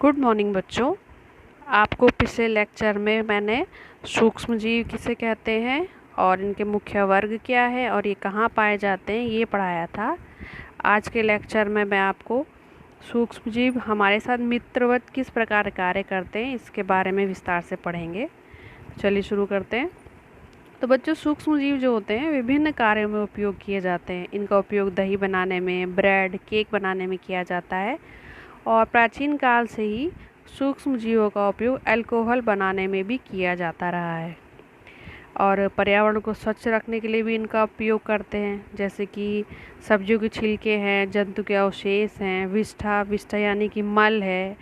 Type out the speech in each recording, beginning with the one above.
Good morning बच्चों। आपको पिछले लेक्चर में मैंने सूक्ष्मजीव किसे कहते हैं और इनके मुख्य वर्ग क्या है और ये कहाँ पाए जाते हैं ये पढ़ाया था। आज के लेक्चर में मैं आपको सूक्ष्मजीव हमारे साथ मित्रवत किस प्रकार कार्य करते हैं इसके बारे में विस्तार से पढ़ेंगे। चलिए शुरू करते हैं। तो बच्चों, सूक्ष्मजीव जो होते हैं विभिन्न कार्यों में उपयोग किए जाते हैं। इनका उपयोग दही बनाने में, ब्रेड, केक बनाने में किया जाता है और प्राचीन काल से ही सूक्ष्म जीवों का उपयोग अल्कोहल बनाने में भी किया जाता रहा है। और पर्यावरण को स्वच्छ रखने के लिए भी इनका उपयोग करते हैं, जैसे कि सब्जियों के छिलके हैं, जंतु के अवशेष हैं, विष्ठा यानी कि मल है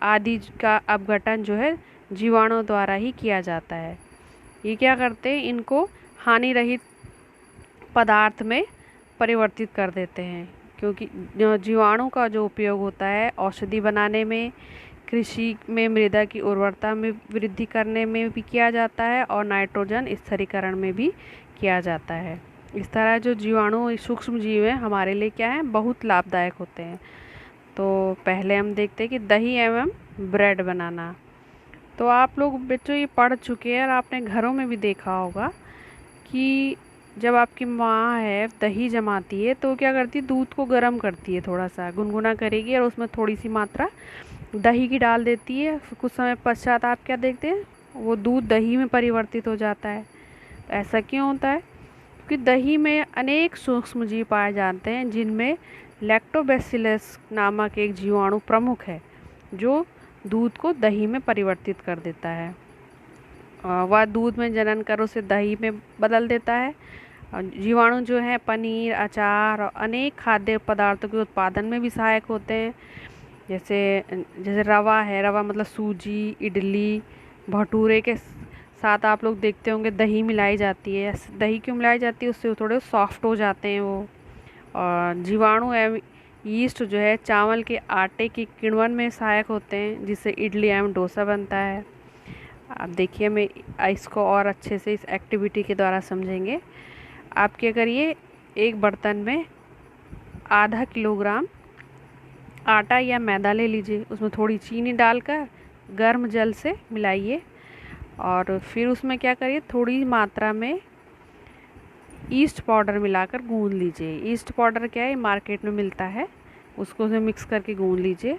आदि का अपघटन जो है जीवाणु द्वारा ही किया जाता है। ये क्या करते हैं, इनको हानि रहित पदार्थ में परिवर्तित कर देते हैं, क्योंकि जीवाणु का जो उपयोग होता है औषधि बनाने में, कृषि में मृदा की उर्वरता में वृद्धि करने में भी किया जाता है और नाइट्रोजन स्थिरीकरण में भी किया जाता है। इस तरह जो जीवाणु सूक्ष्म जीव हैं हमारे लिए क्या है, बहुत लाभदायक होते हैं। तो पहले हम देखते हैं कि दही एवं ब्रेड बनाना। तो आप लोग बच्चों ये पढ़ चुके हैं और आपने घरों में भी देखा होगा कि जब आपकी माँ है दही जमाती है तो क्या करती है, दूध को गर्म करती है, थोड़ा सा गुनगुना करेगी और उसमें थोड़ी सी मात्रा दही की डाल देती है। फिर कुछ समय पश्चात आप क्या देखते हैं, वो दूध दही में परिवर्तित हो जाता है। तो ऐसा क्यों होता है? क्योंकि दही में अनेक सूक्ष्मजीव पाए जाते हैं, जिनमें लैक्टोबैसिलस नामक एक जीवाणु प्रमुख है जो दूध को दही में परिवर्तित कर देता है। वह दूध में जनन कर उसे दही में बदल देता है। जीवाणु जो है पनीर, अचार और अनेक खाद्य पदार्थों के उत्पादन में भी सहायक होते हैं। जैसे रवा है, रवा मतलब सूजी, इडली, भटूरे के साथ आप लोग देखते होंगे दही मिलाई जाती है। दही क्यों मिलाई जाती है? उससे वो थोड़े सॉफ्ट हो जाते हैं वो। और जीवाणु एवं यीस्ट जो है चावल के आटे के किण्वन में सहायक होते हैं, जिससे इडली एवं डोसा बनता है। अब देखिए, मैं इसको और अच्छे से इस एक्टिविटी के द्वारा समझेंगे। आप क्या करिए, एक बर्तन में आधा किलोग्राम आटा या मैदा ले लीजिए, उसमें थोड़ी चीनी डालकर गर्म जल से मिलाइए और फिर उसमें क्या करिए, थोड़ी मात्रा में ईस्ट पाउडर मिलाकर गूंद लीजिए। ईस्ट पाउडर क्या है, मार्केट में मिलता है, उसको उसमें मिक्स करके गूंद लीजिए।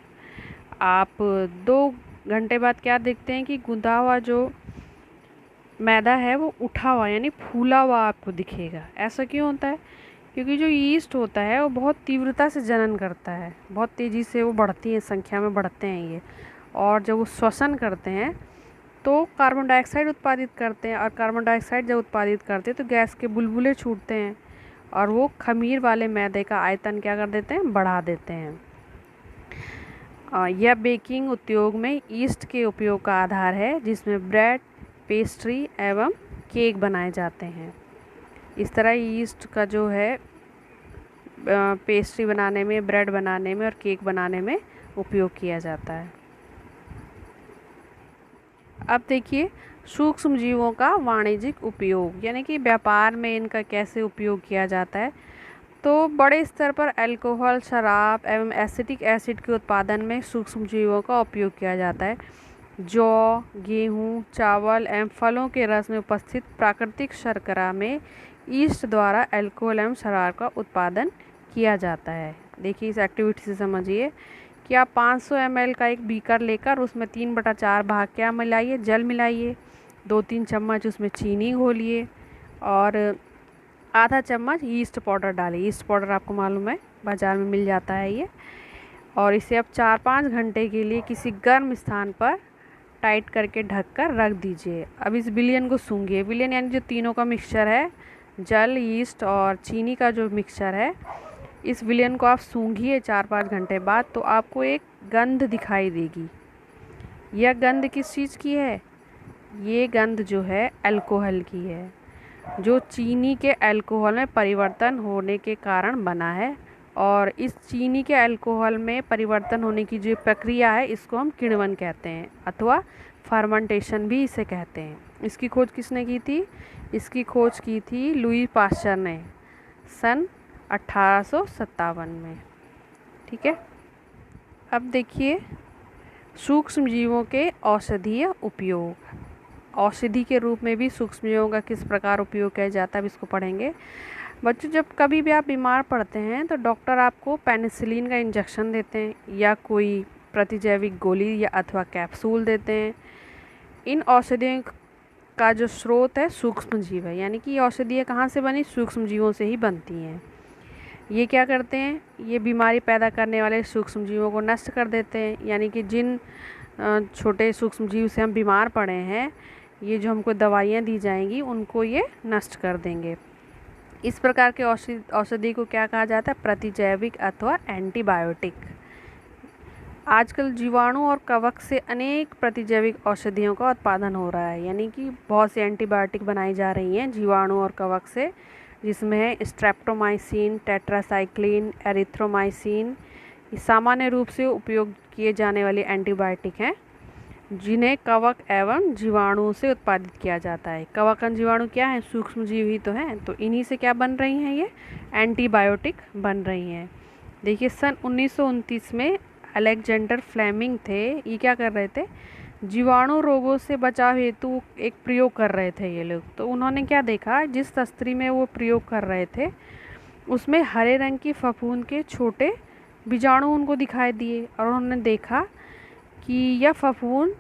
आप 2 घंटे बाद क्या देखते हैं कि गूंदा हुआ जो मैदा है वो उठा हुआ यानी फूला हुआ आपको दिखेगा। ऐसा क्यों होता है? क्योंकि जो यीस्ट होता है वो बहुत तीव्रता से जनन करता है, बहुत तेज़ी से वो बढ़ती है, संख्या में बढ़ते हैं ये। और जब वो श्वसन करते हैं तो कार्बन डाइऑक्साइड उत्पादित करते हैं, और कार्बन डाइऑक्साइड जब उत्पादित करते हैं तो गैस के बुलबुले छूटते हैं और वो खमीर वाले मैदे का आयतन क्या कर देते हैं, बढ़ा देते हैं। यह बेकिंग उद्योग में ईस्ट के उपयोग का आधार है, जिसमें ब्रेड, पेस्ट्री एवं केक बनाए जाते हैं। इस तरह ईस्ट का जो है पेस्ट्री बनाने में, ब्रेड बनाने में और केक बनाने में उपयोग किया जाता है। अब देखिए, सूक्ष्म जीवों का वाणिज्यिक उपयोग यानी कि व्यापार में इनका कैसे उपयोग किया जाता है। तो बड़े स्तर पर अल्कोहल, शराब एवं एसिटिक एसिड के उत्पादन में सूक्ष्म जीवों का उपयोग किया जाता है। जौ, गेहूँ, चावल एवं फलों के रस में उपस्थित प्राकृतिक शर्करा में ईस्ट द्वारा अल्कोहल एवं शराब का उत्पादन किया जाता है। देखिए, इस एक्टिविटी से समझिए कि आप 500 ml का एक बीकर लेकर उसमें 3/4 भाग क्या मिलाइए, जल मिलाइए, 2-3 चम्मच उसमें चीनी घोलिए और आधा चम्मच ईस्ट पाउडर डालिए। ईस्ट पाउडर आपको मालूम है बाज़ार में मिल जाता है ये। और इसे अब 4-5 घंटे के लिए किसी गर्म स्थान पर टाइट करके ढककर रख दीजिए। अब इस विलयन को सूंघिए। विलयन यानी जो तीनों का मिक्सचर है, जल, ईस्ट और चीनी का जो मिक्सचर है, इस विलयन को आप सूंघिए 4-5 घंटे बाद, तो आपको एक गंध दिखाई देगी। यह गंध किस चीज़ की है? ये गंध जो है अल्कोहल की है, जो चीनी के अल्कोहल में परिवर्तन होने के कारण बना है। और इस चीनी के अल्कोहल में परिवर्तन होने की जो प्रक्रिया है इसको हम किण्वन कहते हैं अथवा फर्मेंटेशन भी इसे कहते हैं। इसकी खोज किसने की थी? इसकी खोज की थी लुई पास्चर ने सन 1857 में। ठीक है। अब देखिए, सूक्ष्मजीवों के औषधीय उपयोग, औषधि के रूप में भी सूक्ष्मजीवों का किस प्रकार उपयोग किया जाता है, अब इसको पढ़ेंगे। बच्चों, जब कभी भी आप बीमार पड़ते हैं तो डॉक्टर आपको पेनिसिलिन का इंजेक्शन देते हैं या कोई प्रतिजैविक गोली या अथवा कैप्सूल देते हैं। इन औषधियों का जो स्रोत है सूक्ष्मजीव है, यानी कि ये औषधियाँ कहाँ से बनी, सूक्ष्मजीवों से ही बनती हैं। ये क्या करते हैं, ये बीमारी पैदा करने वाले सूक्ष्मजीवों को नष्ट कर देते हैं, यानी कि जिन छोटे सूक्ष्मजीव से हम बीमार पड़े हैं, ये जो हमको दवाइयाँ दी जाएंगी उनको ये नष्ट कर देंगे। इस प्रकार के औषधि को क्या कहा जाता है, प्रतिजैविक अथवा एंटीबायोटिक। आजकल जीवाणु और कवक से अनेक प्रतिजैविक औषधियों का उत्पादन हो रहा है, यानी कि बहुत सी एंटीबायोटिक बनाई जा रही हैं जीवाणु और कवक से, जिसमें है स्ट्रेप्टोमाइसिन, टेट्रासाइक्लिन, एरिथ्रोमाइसिन। ये सामान्य रूप से उपयोग किए जाने वाले एंटीबायोटिक हैं जिन्हें कवक एवं जीवाणु से उत्पादित किया जाता है। कवक एवं जीवाणु क्या है, सूक्ष्मजीव ही तो हैं, तो इन्हीं से क्या बन रही हैं, ये एंटीबायोटिक बन रही हैं। देखिए, सन 1929 में अलेक्जेंडर फ्लेमिंग थे, ये क्या कर रहे थे, जीवाणु रोगों से बचाव हेतु एक प्रयोग कर रहे थे ये लोग। तो उन्होंने क्या देखा, जिस तस्त्री में वो प्रयोग कर रहे थे उसमें हरे रंग की फफूंद के छोटे बीजाणु उनको दिखाई दिए, और उन्होंने देखा कि यह फफूंद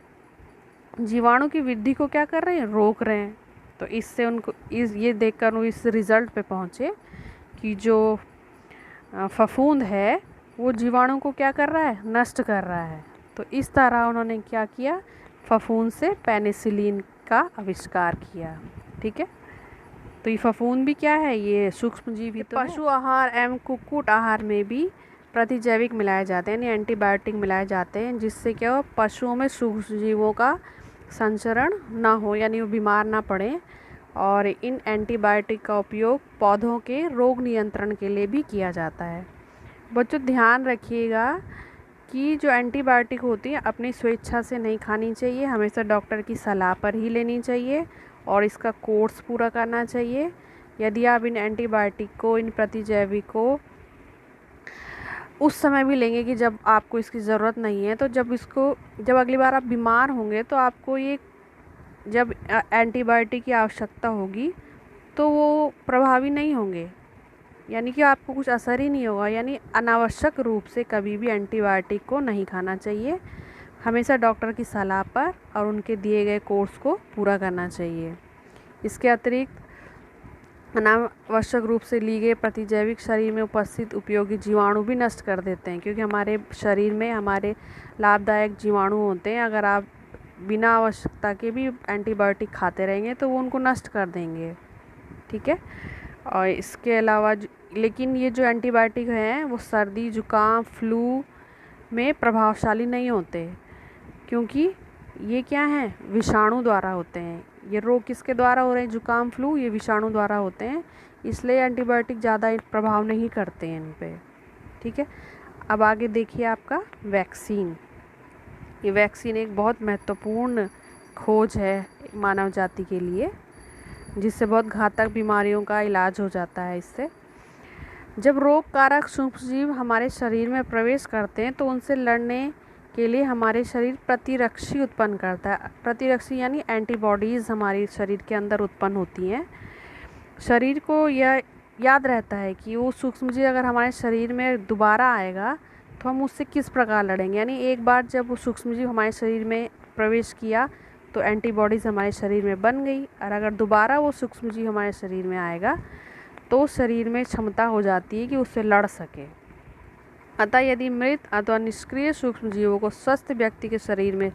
जीवाणु की वृद्धि को क्या कर रहे हैं, रोक रहे हैं। तो इससे उनको ये देखकर वो इस रिज़ल्ट पे पहुँचे कि जो फफूंद है वो जीवाणु को क्या कर रहा है, नष्ट कर रहा है। तो इस तरह उन्होंने क्या किया, फफूंद से पेनिसिलिन का आविष्कार किया। ठीक है, तो ये फफूंद भी क्या है, ये सूक्ष्मजीवी तो पशु आहार एवं कुक्कुट आहार में भी प्रतिजैविक मिलाए जाते हैं, यानी एंटीबायोटिक मिलाए जाते हैं, जिससे क्या हो, पशुओं में सूक्ष्मजीवों का संचरण ना हो, यानी वो बीमार ना पड़े। और इन एंटीबायोटिक का उपयोग पौधों के रोग नियंत्रण के लिए भी किया जाता है। बच्चों, ध्यान रखिएगा कि जो एंटीबायोटिक होती है अपनी स्वेच्छा से नहीं खानी चाहिए, हमेशा डॉक्टर की सलाह पर ही लेनी चाहिए और इसका कोर्स पूरा करना चाहिए। यदि आप इन एंटीबायोटिक को, इन प्रतिजैविक को उस समय भी लेंगे कि जब आपको इसकी ज़रूरत नहीं है, तो जब अगली बार आप बीमार होंगे तो आपको ये जब एंटीबायोटिक की आवश्यकता होगी तो वो प्रभावी नहीं होंगे, यानी कि आपको कुछ असर ही नहीं होगा। यानी अनावश्यक रूप से कभी भी एंटीबायोटिक को नहीं खाना चाहिए, हमेशा डॉक्टर की सलाह पर और उनके दिए गए कोर्स को पूरा करना चाहिए। इसके अतिरिक्त अनावश्यक रूप से ली गई प्रतिजैविक शरीर में उपस्थित उपयोगी जीवाणु भी नष्ट कर देते हैं, क्योंकि हमारे शरीर में हमारे लाभदायक जीवाणु होते हैं। अगर आप बिना आवश्यकता के भी एंटीबायोटिक खाते रहेंगे तो वो उनको नष्ट कर देंगे। ठीक है, और इसके अलावा लेकिन ये जो एंटीबायोटिक हैं वो सर्दी, जुकाम, फ्लू में प्रभावशाली नहीं होते, क्योंकि ये क्या हैं, विषाणु द्वारा होते हैं। ये रोग किसके द्वारा हो रहे हैं, जुकाम, फ्लू, ये विषाणु द्वारा होते हैं, इसलिए एंटीबायोटिक ज़्यादा प्रभाव नहीं करते हैं इन पे। ठीक है, अब आगे देखिए आपका वैक्सीन। ये वैक्सीन एक बहुत महत्वपूर्ण खोज है मानव जाति के लिए, जिससे बहुत घातक बीमारियों का इलाज हो जाता है इससे। जब रोग कारक सूक्ष्मजीव हमारे शरीर में प्रवेश करते हैं तो उनसे लड़ने के लिए हमारे शरीर प्रतिरक्षी उत्पन्न करता है। प्रतिरक्षी यानी एंटीबॉडीज़ हमारे शरीर के अंदर उत्पन्न होती हैं। शरीर को यह याद रहता है कि वो सूक्ष्मजीव अगर हमारे शरीर में दोबारा आएगा तो हम उससे किस प्रकार लड़ेंगे। यानी एक बार जब वो सूक्ष्मजीव हमारे शरीर में प्रवेश किया तो एंटीबॉडीज़ हमारे शरीर में बन गई, और अगर दोबारा वो सूक्ष्मजीव हमारे शरीर में आएगा तो शरीर में क्षमता हो जाती है कि उससे लड़ सके। अतः यदि मृत अथवा निष्क्रिय सूक्ष्मजीवों को स्वस्थ व्यक्ति के शरीर में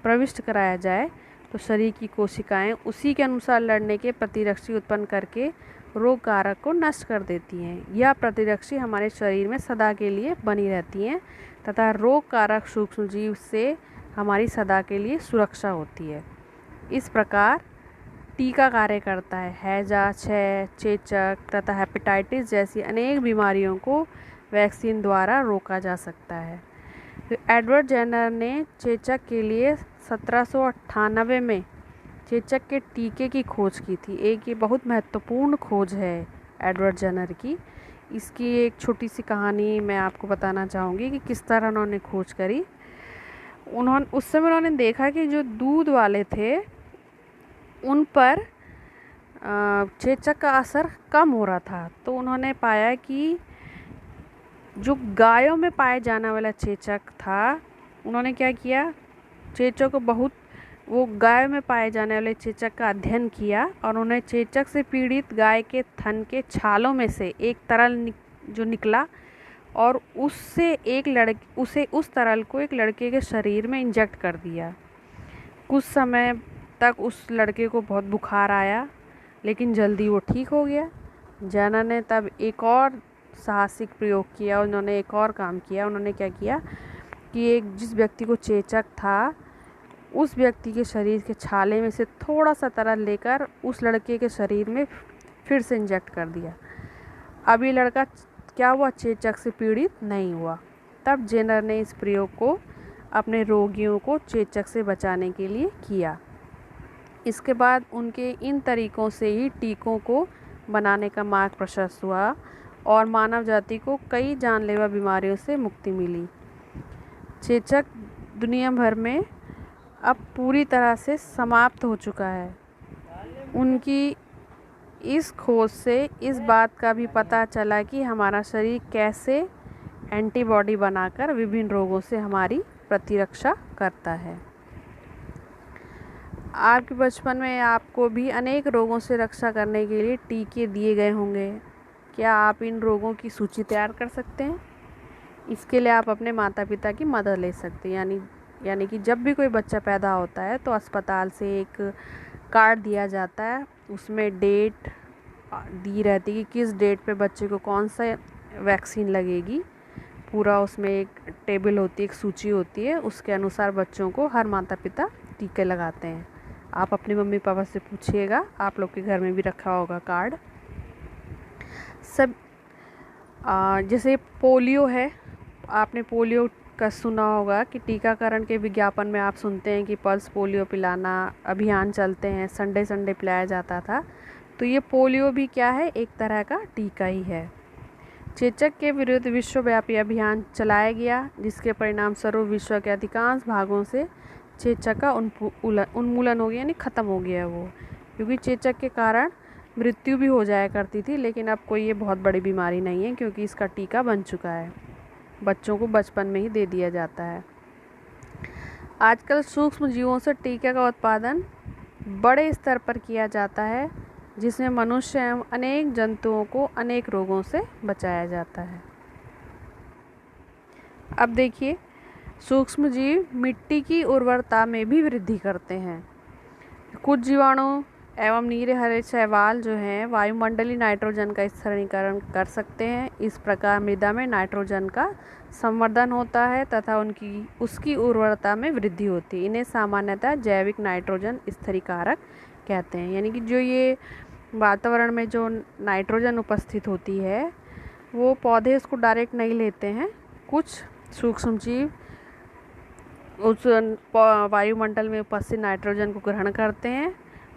प्रविष्ट कराया जाए तो शरीर की कोशिकाएं उसी के अनुसार लड़ने के प्रतिरक्षी उत्पन्न करके रोग कारक को नष्ट कर देती हैं। यह प्रतिरक्षी हमारे शरीर में सदा के लिए बनी रहती हैं तथा रोग कारक सूक्ष्मजीव से हमारी सदा के लिए सुरक्षा होती है। इस प्रकार टीका कार्य करता है। हैजा, क्षय, चेचक तथा हेपेटाइटिस जैसी अनेक बीमारियों को वैक्सीन द्वारा रोका जा सकता है। तो एडवर्ड जेनर ने चेचक के लिए 1798 में चेचक के टीके की खोज की थी। एक ये बहुत महत्वपूर्ण खोज है एडवर्ड जेनर की। इसकी एक छोटी सी कहानी मैं आपको बताना चाहूँगी कि किस तरह उन्होंने खोज करी। उस समय उन्होंने देखा कि जो दूध वाले थे उन पर चेचक का असर कम हो रहा था। तो उन्होंने पाया कि जो गायों में पाए जाने वाला चेचक था, उन्होंने क्या किया, चेचक को बहुत वो गाय में पाए जाने वाले चेचक का अध्ययन किया और उन्हें चेचक से पीड़ित गाय के थन के छालों में से एक तरल जो निकला और उसे उस तरल को एक लड़के के शरीर में इंजेक्ट कर दिया। कुछ समय तक उस लड़के को बहुत बुखार आया, लेकिन जल्दी वो ठीक हो गया। जैना ने तब एक और साहसिक प्रयोग किया। उन्होंने एक और काम किया। उन्होंने क्या किया कि जिस व्यक्ति को चेचक था, उस व्यक्ति के शरीर के छाले में से थोड़ा सा तरल लेकर उस लड़के के शरीर में फिर से इंजेक्ट कर दिया। अब ये लड़का क्या हुआ, चेचक से पीड़ित नहीं हुआ। तब जेनर ने इस प्रयोग को अपने रोगियों को चेचक से बचाने के लिए किया। इसके बाद उनके इन तरीकों से ही टीकों को बनाने का मार्ग प्रशस्त हुआ और मानव जाति को कई जानलेवा बीमारियों से मुक्ति मिली। चेचक दुनिया भर में अब पूरी तरह से समाप्त हो चुका है। उनकी इस खोज से इस बात का भी पता चला कि हमारा शरीर कैसे एंटीबॉडी बनाकर विभिन्न रोगों से हमारी प्रतिरक्षा करता है। आपके बचपन में आपको भी अनेक रोगों से रक्षा करने के लिए टीके दिए गए होंगे। क्या आप इन रोगों की सूची तैयार कर सकते हैं? इसके लिए आप अपने माता पिता की मदद ले सकते हैं। यानी कि जब भी कोई बच्चा पैदा होता है तो अस्पताल से एक कार्ड दिया जाता है। उसमें डेट दी रहती है कि किस डेट पे बच्चे को कौन सा वैक्सीन लगेगी। पूरा उसमें एक टेबल होती है, एक सूची होती है। उसके अनुसार बच्चों को हर माता पिता टीके लगाते हैं। आप अपने मम्मी पापा से पूछिएगा, आप लोग के घर में भी रखा होगा कार्ड। सब जैसे पोलियो है, आपने पोलियो का सुना होगा कि टीकाकरण के विज्ञापन में आप सुनते हैं कि पल्स पोलियो पिलाना अभियान चलते हैं, संडे पिलाया जाता था। तो ये पोलियो भी क्या है, एक तरह का टीका ही है। चेचक के विरुद्ध विश्वव्यापी अभियान चलाया गया, जिसके परिणाम स्वरूप विश्व के अधिकांश भागों से चेचक का उन्मूलन हो गया, यानी ख़त्म हो गया वो। क्योंकि चेचक के कारण मृत्यु भी हो जाया करती थी, लेकिन अब कोई ये बहुत बड़ी बीमारी नहीं है क्योंकि इसका टीका बन चुका है। बच्चों को बचपन में ही दे दिया जाता है। आजकल सूक्ष्म जीवों से टीके का उत्पादन बड़े स्तर पर किया जाता है, जिसमें मनुष्य एवं अनेक जंतुओं को अनेक रोगों से बचाया जाता है। अब देखिए, सूक्ष्म जीव मिट्टी की उर्वरता में भी वृद्धि करते हैं। कुछ जीवाणु एवं नीरे हरे शैवाल जो हैं वायुमंडलीय नाइट्रोजन का स्थिरीकरण कर सकते हैं। इस प्रकार मृदा में नाइट्रोजन का संवर्धन होता है तथा उसकी उर्वरता में वृद्धि होती है। इन्हें सामान्यतः जैविक नाइट्रोजन स्थिरीकारक कहते हैं। यानी कि जो ये वातावरण में जो नाइट्रोजन उपस्थित होती है वो पौधे इसको डायरेक्ट नहीं लेते हैं। कुछ सूक्ष्म जीव उस वायुमंडल में उपस्थित नाइट्रोजन को ग्रहण करते हैं,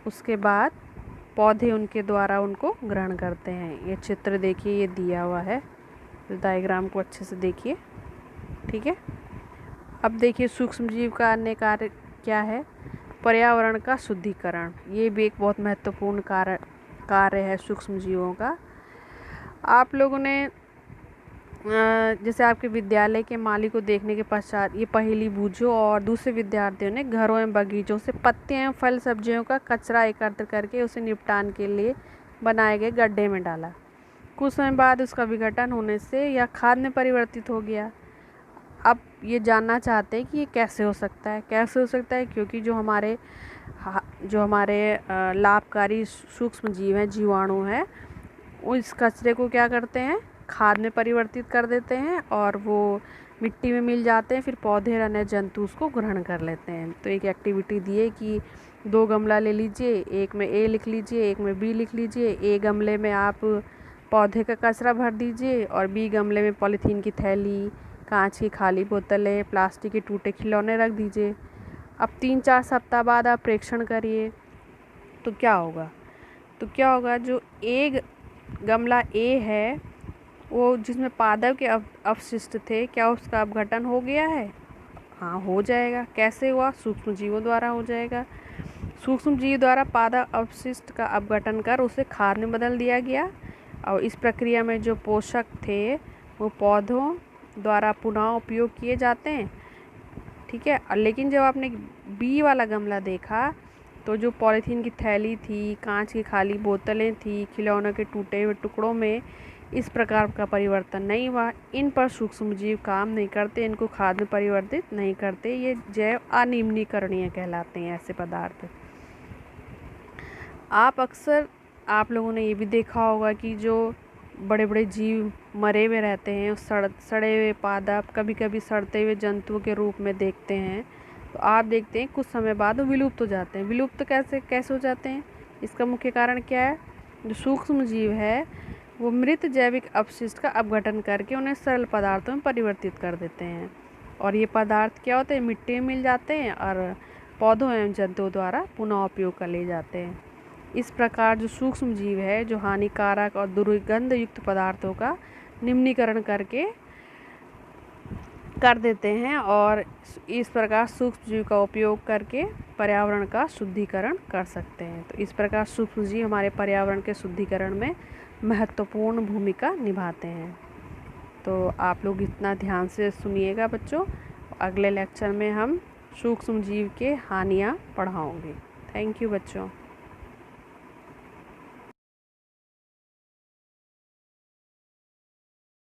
उसके बाद पौधे उनके द्वारा उनको ग्रहण करते हैं। ये चित्र देखिए, ये दिया हुआ है, डायग्राम को अच्छे से देखिए, ठीक है। अब देखिए सूक्ष्म जीव का अन्य कार्य क्या है। पर्यावरण का शुद्धिकरण, ये भी एक बहुत महत्वपूर्ण कार्य है सूक्ष्म जीवों का। आप लोगों ने जैसे आपके विद्यालय के माली को देखने के पश्चात ये पहेली बूझो और दूसरे विद्यार्थियों ने घरों एवं बगीचों से पत्तियां एवं फल सब्जियों का कचरा एकत्र करके उसे निपटान के लिए बनाए गए गड्ढे में डाला। कुछ समय बाद उसका विघटन होने से यह खाद में परिवर्तित हो गया। अब ये जानना चाहते हैं कि ये कैसे हो सकता है। क्योंकि जो हमारे लाभकारी सूक्ष्म जीव हैं, जीवाणु हैं, वो इस कचरे को क्या करते हैं, खाद में परिवर्तित कर देते हैं और वो मिट्टी में मिल जाते हैं। फिर पौधे और अन्य जंतु उसको ग्रहण कर लेते हैं। तो एक एक्टिविटी दी है कि 2 गमला ले लीजिए, एक में ए लिख लीजिए, एक में बी लिख लीजिए। ए गमले में आप पौधे का कचरा भर दीजिए और बी गमले में पॉलीथीन की थैली, कांच की खाली बोतलें, प्लास्टिक के टूटे खिलौने रख दीजिए। अब 3-4 सप्ताह बाद आप प्रेक्षण करिए तो क्या होगा, जो एक गमला ए है वो जिसमें पादप के अवशिष्ट थे, क्या उसका अपघटन हो गया है? हाँ, हो जाएगा। कैसे हुआ? सूक्ष्म जीवों द्वारा हो जाएगा। सूक्ष्म जीव द्वारा पादप अपशिष्ट का अपघटन कर उसे खाद में बदल दिया गया, और इस प्रक्रिया में जो पोषक थे वो पौधों द्वारा पुनः उपयोग किए जाते हैं। ठीक है। लेकिन जब आपने बी वाला गमला देखा तो जो पॉलीथीन की थैली थी, कांच की खाली बोतलें थी, खिलौनों के टूटे हुए टुकड़ों में इस प्रकार का परिवर्तन नहीं हुआ। इन पर सूक्ष्मजीव काम नहीं करते, इनको खाद में परिवर्तित नहीं करते। ये जैव अनिम्नीकरणीय कहलाते हैं ऐसे पदार्थ। आप लोगों ने ये भी देखा होगा कि जो बड़े बड़े जीव मरे हुए रहते हैं, सड़े हुए पादप कभी कभी सड़ते हुए जंतुओं के रूप में देखते हैं, तो आप देखते हैं कुछ समय बाद वो विलुप्त हो जाते हैं। विलुप्त कैसे हो जाते हैं? इसका मुख्य कारण क्या है? जो सूक्ष्म जीव है वो मृत जैविक अपशिष्ट का अपघटन करके उन्हें सरल पदार्थों में परिवर्तित कर देते हैं, और ये पदार्थ क्या होते हैं? मिट्टी में मिल जाते हैं और पौधों एवं जंतुओं द्वारा पुनः उपयोग कर लिए जाते हैं। इस प्रकार जो सूक्ष्म जीव है जो हानिकारक और दुर्गंध युक्त पदार्थों का निम्नीकरण कर देते हैं, और इस प्रकार सूक्ष्म जीव का उपयोग करके पर्यावरण का शुद्धिकरण कर सकते हैं। तो इस प्रकार सूक्ष्म जीव हमारे पर्यावरण के शुद्धिकरण में महत्वपूर्ण भूमिका निभाते हैं। तो आप लोग इतना ध्यान से सुनिएगा बच्चों। अगले लेक्चर में हम सूक्ष्म जीव के हानियाँ पढ़ाऊँगी। थैंक यू बच्चों।